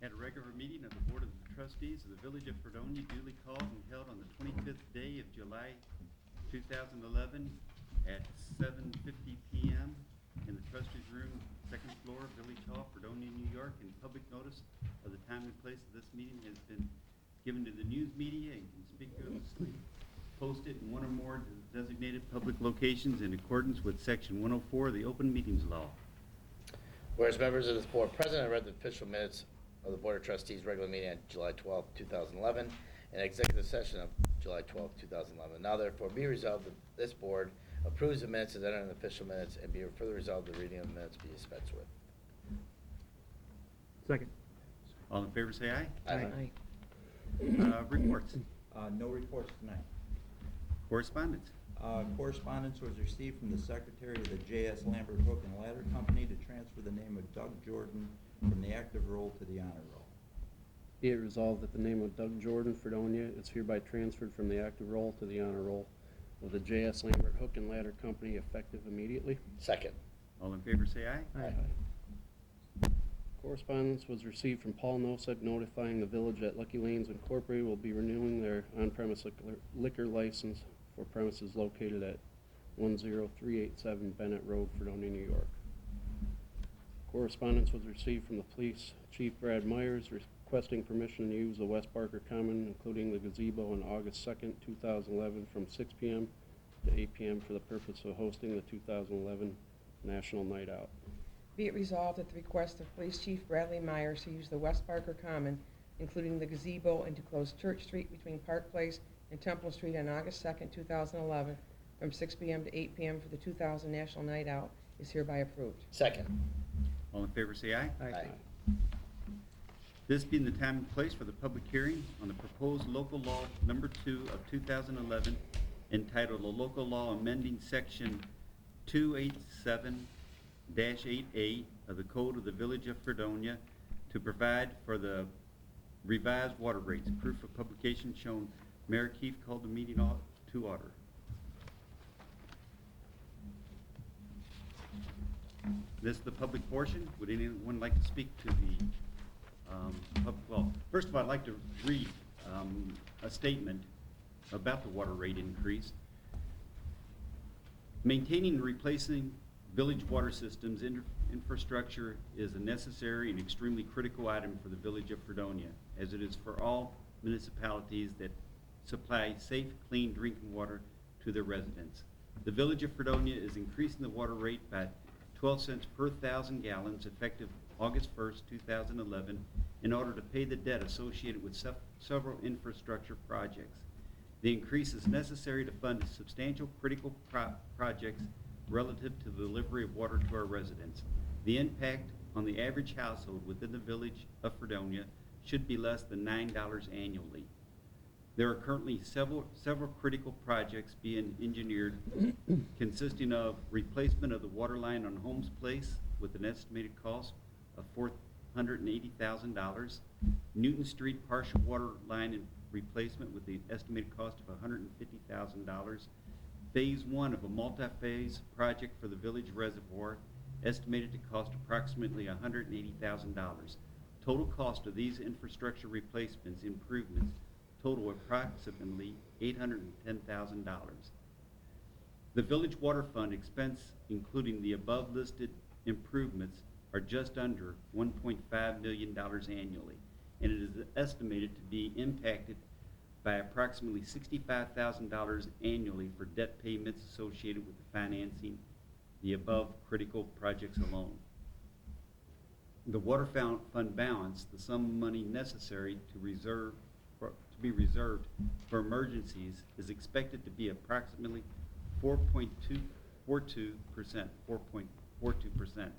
At a regular meeting of the Board of Trustees of the Village of Fredonia duly called and held on the 25th day of July 2011 at 7:50 p.m. in the Trustees Room, second floor, Village Hall, Fredonia, New York, and public notice of the time and place of this meeting has been given to the news media and conspicuously posted in one or more designated public locations in accordance with Section 104 of the Open Meetings Law. Whereas members of this board present, I read the official minutes of the Board of Trustees regular meeting on July 12, 2011, and executive session of July 12, 2011. Now therefore be resolved that this board approves the minutes as entered in the official minutes, and be further resolved the reading of the minutes be dispensed with. Second. All in favor say aye. Aye. Reports. No reports tonight. Correspondence. Correspondence was received from the Secretary of the J.S. Lambert Hook and Ladder Company to transfer the name of Doug Jordan from the active roll to the honor roll. Be it resolved that the name of Doug Jordan, Fredonia, is hereby transferred from the active roll to the honor roll of the J.S. Lambert Hook and Ladder Company effective immediately. Second. All in favor say aye. Aye. Correspondence was received from Paul Nosek notifying the village that Lucky Lanes Incorporated will be renewing their on-premise liquor license for premises located at 10387 Bennett Road, Fredonia, New York. Correspondence was received from the police chief, Brad Myers, requesting permission to use the West Barker Common, including the gazebo, on August 2nd, 2011, from 6 p.m. to 8 p.m. for the purpose of hosting the 2011 National Night Out. Be it resolved at the request of Police Chief Bradley Myers to use the West Barker Common, including the gazebo, and to close Church Street between Park Place and Temple Street on August 2nd, 2011, from 6 p.m. to 8 p.m. for the 2000 National Night Out, is hereby approved. Second. All in favor say aye. Aye. This being the time and place for the public hearing on the proposed local law number 2 of 2011 entitled A Local Law Amending Section 287-8A of the Code of the Village of Fredonia to provide for the revised water rates. Proof of publication shown. Mayor Keefe called the meeting to order. This is the public portion. Would anyone like to speak to the well, first of all, I'd like to read a statement about the water rate increase. Maintaining and replacing village water systems infrastructure is a necessary and extremely critical item for the village of Fredonia, as it is for all municipalities that supply safe, clean drinking water to their residents. The village of Fredonia is increasing the water rate by 12 cents per 1,000 gallons effective August 1st, 2011, in order to pay the debt associated with several infrastructure projects. The increase is necessary to fund substantial critical projects relative to the delivery of water to our residents. The impact on the average household within the village of Fredonia should be less than $9 annually. There are currently several critical projects being engineered consisting of replacement of the water line on Holmes Place with an estimated cost of $480,000, Newton Street partial water line and replacement with the estimated cost of $150,000, Phase 1 of a multi-phase project for the village reservoir estimated to cost approximately $180,000. Total cost of these infrastructure replacements improvements total approximately $810,000. The village water fund expense, including the above listed improvements, are just under $1.5 million annually, and it is estimated to be impacted by approximately $65,000 annually for debt payments associated with the financing the above critical projects alone. The water fund balance, the sum of money necessary to be reserved for emergencies, is expected to be approximately 4.42%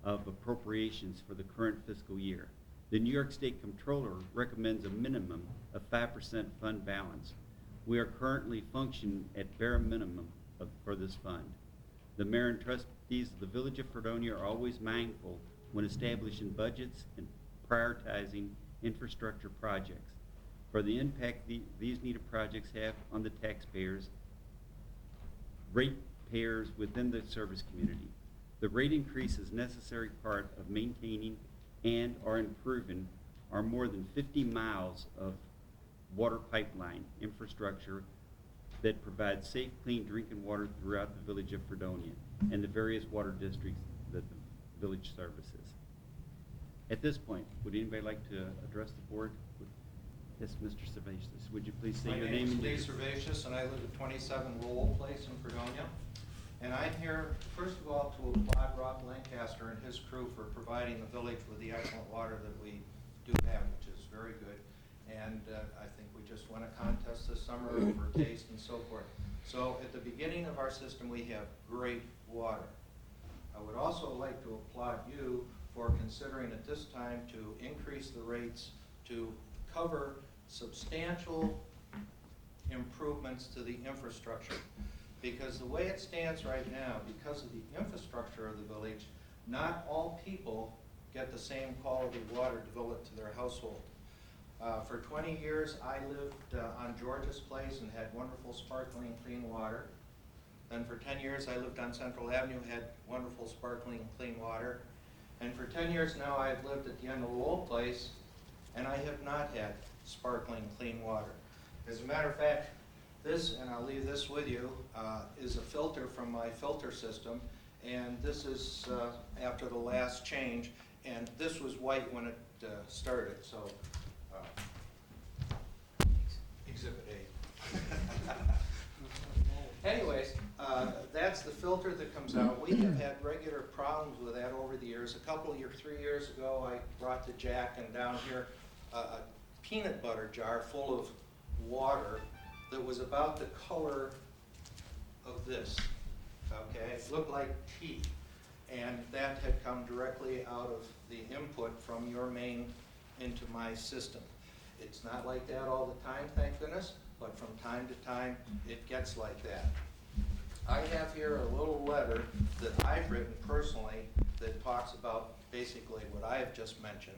of appropriations for the current fiscal year. The New York State Comptroller recommends a minimum of 5% fund balance. We are currently functioning at bare minimum for this fund. The mayor and trustees of the Village of Fredonia are always mindful when establishing budgets and prioritizing infrastructure projects. For the impact these needed projects have on the taxpayers, ratepayers within the service community. The rate increase is a necessary part of maintaining and or improving are more than 50 miles of water pipeline infrastructure that provides safe, clean drinking water throughout the village of Fredonia and the various water districts that the village services. At this point, would anybody like to address the board? Yes, Mr. Servatius, would you please say your name? My name is Lee Servatius, and I live at 27 Lowell Place in Fredonia. And I'm here, first of all, to applaud Rob Lancaster and his crew for providing the village with the excellent water that we do have, which is very good. And I think we just won a contest this summer for taste and so forth. So at the beginning of our system, we have great water. I would also like to applaud you for considering at this time to increase the rates to cover substantial improvements to the infrastructure. Because the way it stands right now, because of the infrastructure of the village, not all people get the same quality water developed to their household. For 20 years, I lived on George's Place and had wonderful sparkling clean water. Then for 10 years, I lived on Central Avenue, had wonderful sparkling clean water. And for 10 years now, I've lived at the end of Lowell Place, and I have not had sparkling clean water. As a matter of fact, this, and I'll leave this with you, is a filter from my filter system, and this is after the last change, and this was white when it started, so Exhibit A. Anyways, that's the filter that comes out. We have had regular problems with that over the years. 3 years ago, I brought to Jack and down here a peanut butter jar full of water that was about the color of this, okay? It looked like tea, and that had come directly out of the input from your main into my system. It's not like that all the time, thank goodness, but from time to time, it gets like that. I have here a little letter that I've written personally that talks about basically what I have just mentioned.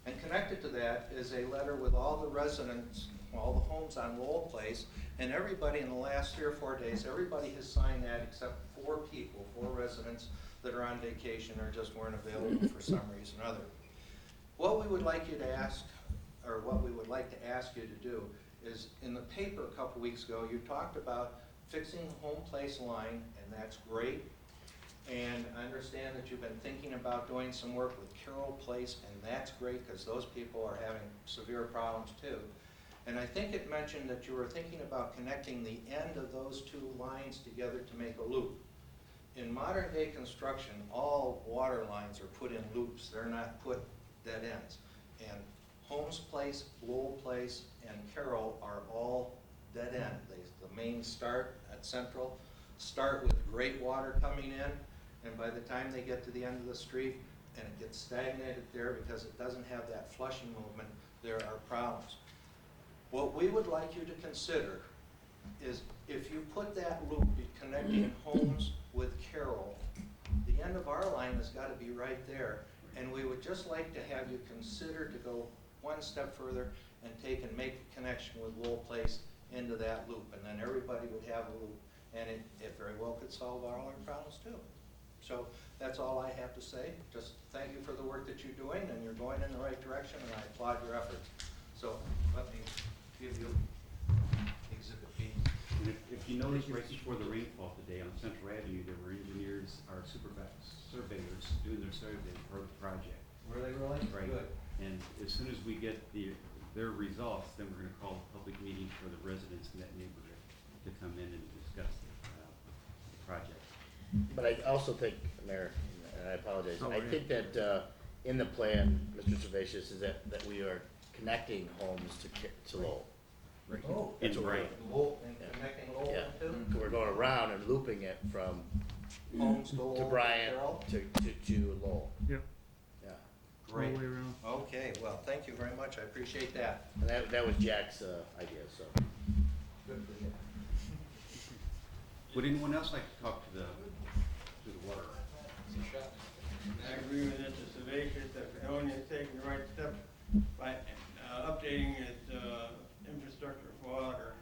And connected to that is a letter with all the residents, all the homes on Lowell Place, and everybody in the last 3 or 4 days, everybody has signed that except 4 people, 4 residents that are on vacation or just weren't available for some reason or other. What we would like you to ask, or what we would like to ask you to do, is in the paper a couple weeks ago, you talked about fixing the home place line, and that's great. And I understand that you've been thinking about doing some work with Carroll Place, and that's great because those people are having severe problems too. And I think it mentioned that you were thinking about connecting the end of those 2 lines together to make a loop. In modern day construction, all water lines are put in loops. They're not put dead ends. And Holmes Place, Lowell Place, and Carroll are all dead end. The main start at Central start with great water coming in, and by the time they get to the end of the street and it gets stagnated there because it doesn't have that flushing movement, there are problems. What we would like you to consider is if you put that loop connecting Holmes with Carroll, the end of our line has got to be right there, and we would just like to have you consider to go one step further and make a connection with Lowell Place into that loop, and then everybody would have a loop, and it very well could solve all our problems too. So that's all I have to say. Just thank you for the work that you're doing, and you're going in the right direction, and I applaud your efforts. So let me give you Exhibit B. And if you notice, right before the rainfall today on Central Avenue, there were engineers, or surveyors doing their survey for the project. Were they really? Right. Good. And as soon as we get their results, then we're going to call a public meeting for the residents in that neighborhood to come in and discuss the project. But I also think, Mayor, and I apologize, Oh, I yeah. think that in the plan, Mr. Servatius, is that we are connecting homes to Lowell. Right. Oh. And right. Lowell, and Yeah. connecting Lowell Yeah. to We're going around and looping it from Holmes to Lowell to Bryant Carroll? to Lowell. Yep. Yeah, Great. All the way around. Okay, well, thank you very much. I appreciate that. and that was Jack's idea, so. Good for you. Would anyone else like to talk to the water? I agree with Mr. Servatius that Fredonia is taking the right step by updating its infrastructure for water.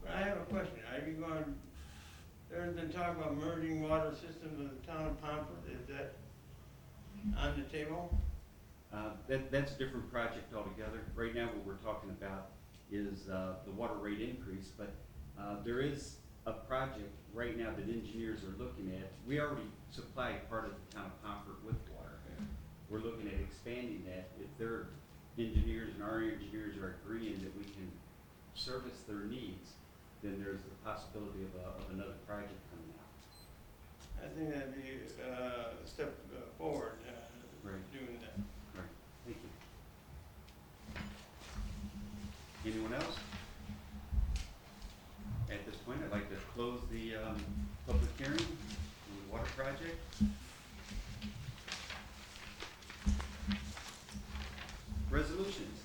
But I have a question. Are you going, there's been talk about merging water systems in the town of Pomfret. Is that on the table? That's a different project altogether. Right now, what we're talking about is the water rate increase, but there is a project right now that engineers are looking at. We already supply part of the town of Concord with water. We're looking at expanding that. If their engineers and our engineers are agreeing that we can service their needs, then there's the possibility of another project coming out. I think that'd be a step forward, Right. doing that. Right, thank you. Anyone else? At this point, I'd like to close the public hearing on the water project. Resolutions.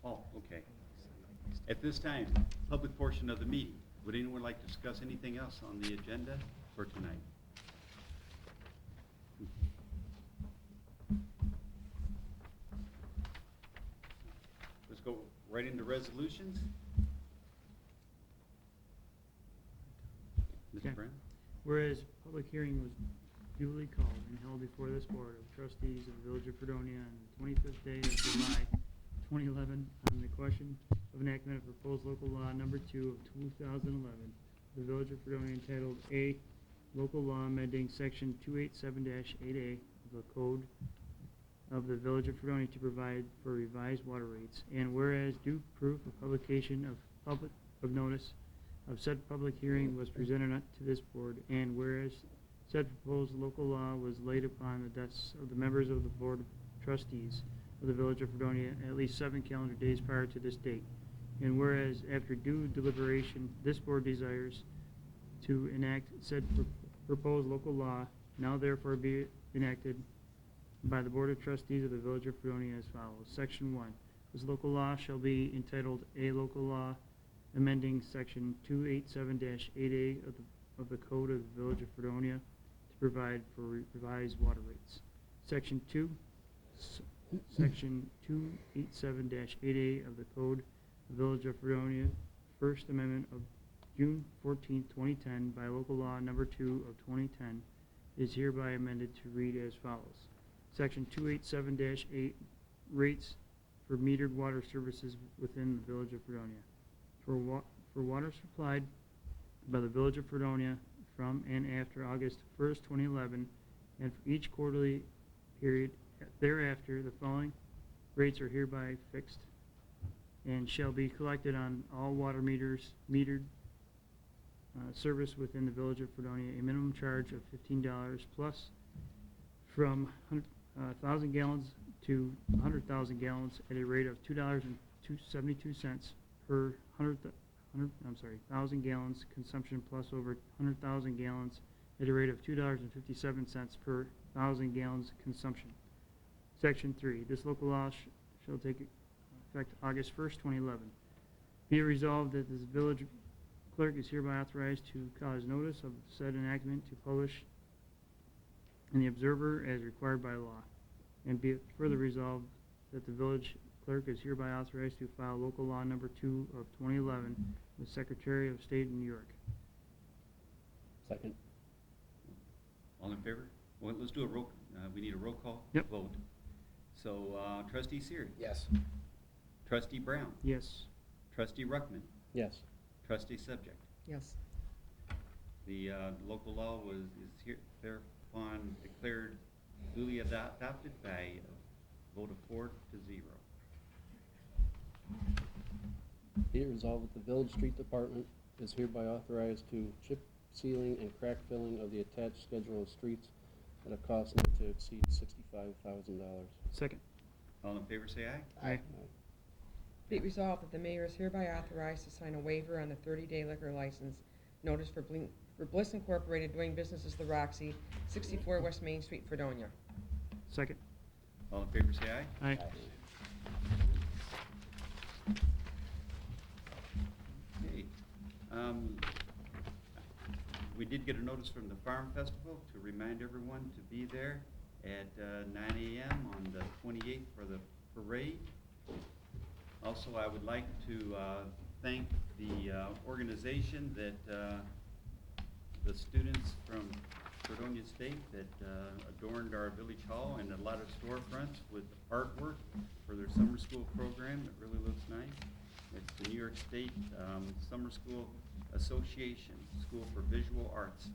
Oh, okay. At this time, public portion of the meeting. Would anyone like to discuss anything else on the agenda for tonight? Let's go right into resolutions. Okay. Mr. Brown? Whereas public hearing was duly called and held before this Board of Trustees of the Village of Fredonia on the 25th day of July 2011 on the question of enactment of proposed local law number 2 of 2011, the Village of Fredonia entitled A, Local Law amending Section 287-8A of the Code of the Village of Fredonia to provide for revised water rates, and whereas due proof of publication of notice of said public hearing was presented to this board, and whereas said proposed local law was laid upon the desks of the members of the Board of Trustees of the Village of Fredonia at least 7 calendar days prior to this date, and whereas after due deliberation, this board desires to enact said proposed local law, now therefore be enacted by the Board of Trustees of the Village of Fredonia as follows. Section 1. This local law shall be entitled A Local Law amending Section 287-8A of the Code of the Village of Fredonia to provide for revised water rates. Section 2. Section 287-8A of the Code of the Village of Fredonia, First Amendment of June 14, 2010, by local law number 2 of 2010, is hereby amended to read as follows. Section 287-8 rates for metered water services within the Village of Fredonia. For water supplied by the Village of Fredonia from and after August 1st, 2011, and for each quarterly period thereafter, the following rates are hereby fixed and shall be collected on all water metered service within the Village of Fredonia, a minimum charge of $15 plus from 1,000 gallons to 100,000 gallons at a rate of $2.72 per 1,000 gallons consumption plus over 100,000 gallons at a rate of $2.57 per 1,000 gallons consumption. Section 3. This local law shall take effect August 1st, 2011. Be it resolved that this village clerk is hereby authorized to cause notice of said enactment to publish in the Observer as required by law. And be it further resolved that the village clerk is hereby authorized to file local law number 2 of 2011 with Secretary of State in New York. Second. All in favor? Well, let's do a roll, we need a roll call Yep. vote. So, Trustee Seary. Yes. Trustee Brown. Yes. Trustee Ruckman. Yes. Trustee Subject. Yes. The local law is here, thereupon declared duly adopted by a vote of 4-0. Be it resolved that the Village Street Department is hereby authorized to chip sealing and crack filling of the attached schedule of streets at a cost not to exceed $65,000. Second. All in favor, say aye. Aye. Be it resolved that the mayor is hereby authorized to sign a waiver on the 30-day liquor license notice for Bliss Incorporated doing business as the Roxy, 64 West Main Street, Fredonia. Second. All in favor, say aye. Aye. Okay. We did get a notice from the Farm Festival to remind everyone to be there at 9 a.m. on the 28th for the parade. Also, I would like to thank the organization that the students from Fredonia State that adorned our village hall and a lot of storefronts with artwork for their summer school program. It really looks nice. It's the New York State Summer School Association, School for Visual Arts.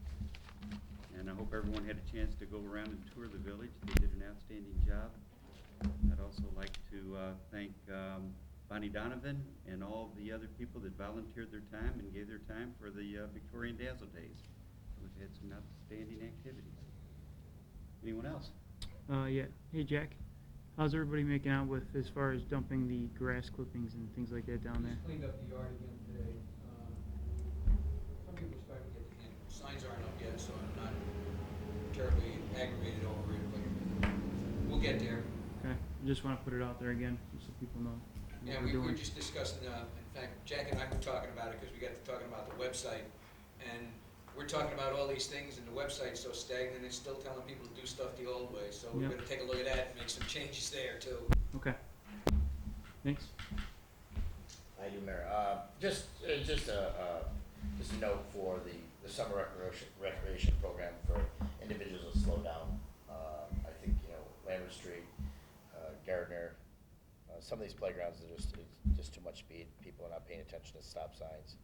And I hope everyone had a chance to go around and tour the village. They did an outstanding job. I'd also like to thank Bonnie Donovan and all the other people that volunteered their time and gave their time for the Victorian Dazzle Days. We've had some outstanding activities. Anyone else? Yeah. Hey, Jack. How's everybody making out with as far as dumping the grass clippings and things like that down there? Just cleaned up the yard again today. Some people are starting to get the hint. Signs aren't up yet, so I'm not terribly aggravated over it, but we'll get there. Okay. Just want to put it out there again, just so people know what Yeah, we're we were doing. just discussing, in fact, Jack and I were talking about it because we got to talking about the website. And we're talking about all these things and the website's so stagnant, it's still telling people to do stuff the old way. So we're Yep. gonna take a look at that and make some changes there too. Okay. Thanks. I do, Mayor. Just a note for the summer recreation program for individuals that slow down. I think, Lambert Street, Gardner, some of these playgrounds are it's just too much speed. People are not paying attention to stop signs.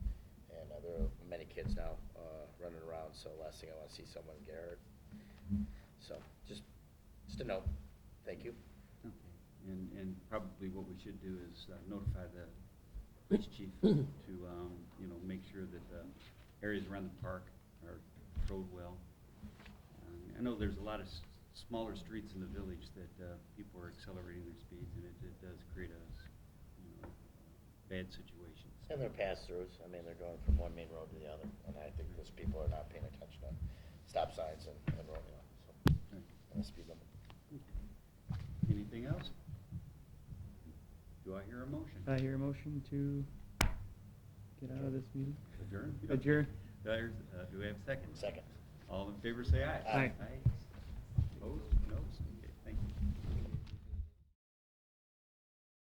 And there are many kids now running around, so last thing I want to see someone get hurt. So just a note. Thank you. Okay. And probably what we should do is notify the police chief to, make sure that the areas around the park are controlled well. I know there's a lot of smaller streets in the village that people are accelerating their speeds, and it does create bad situations. And they're pass-throughs. I mean, they're going from one main road to the other, and I think those people are not paying attention to stop signs and road, Right. and the speed limit. Anything else? Do I hear a motion? I hear a motion to get out of this meeting. Adjourn? Adjourn. Do we have a second? Second. All in favor, say aye. Aye. Opposed? No.